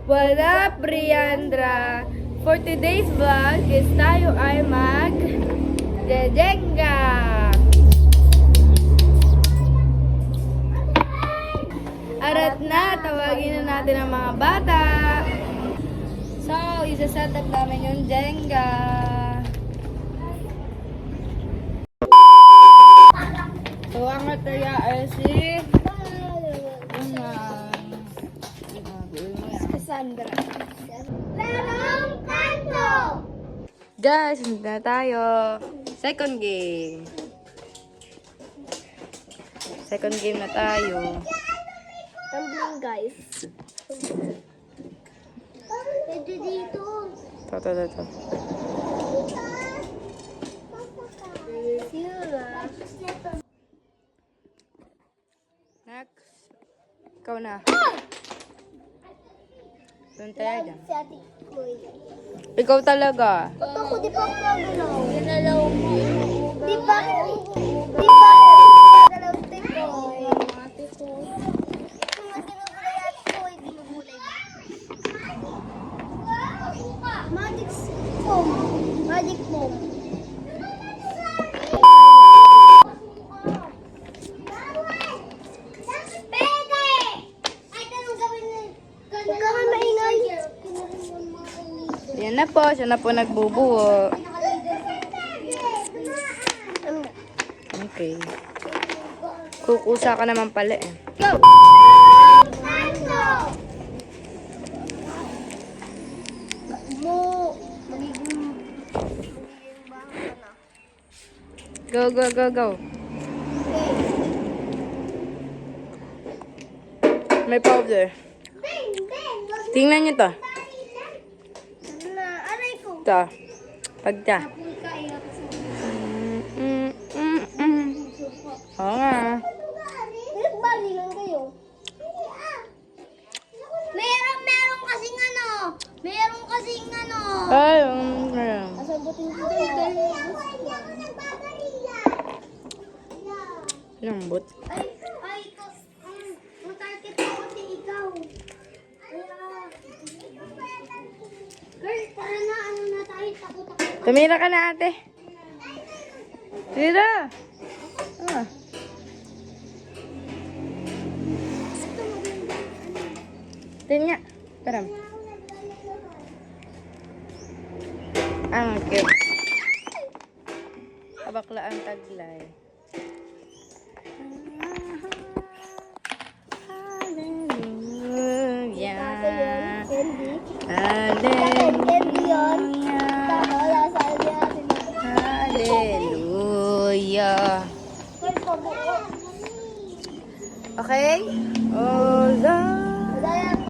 What up, Briandra? For today's vlog is tayo ay Jenga. Arat na, tawagin na natin ang mga bata. So, isa-set up namin yung Jenga. So, ang mataya ay si Cassandra. Larong kanto! Guys, hindi na tayo. Second game. Second game na tayo. Tumbling, guys. Pwede dito. Ito. Sila. Next. Ikaw na. Doon tayo dyan. Si Ate Koy. Ikaw talaga. Ito ko, di pa ako nagalaw. Ginalaw mo. Di pa nagalaw si Koy. Ate Koy. Mga ginugulay Ate Koy, ginugulay ba? Magic foam. Magic foam. Yan na po. Siya na po nagbubuo. Okay. Kukusa ka naman pala eh. Go! Go. May powder. Tingnan nyo to. Ito. Pagka. Oo nga. Nagbalingan kayo. Meron kasing ano. Ay, Asan buting dito? lambot. Ay, matarget ako si ikaw. Girl, tara na, ano na tayo, takot. Tumira ka na, ate. Tira. Ah. Tingnan. Tara. Ang cute. Kabakla ang taglay. Hallelujah. Candy. Hallelujah. Candy yun. Wala sa natin. Hallelujah. Girl, pabuo. Okay? Oh,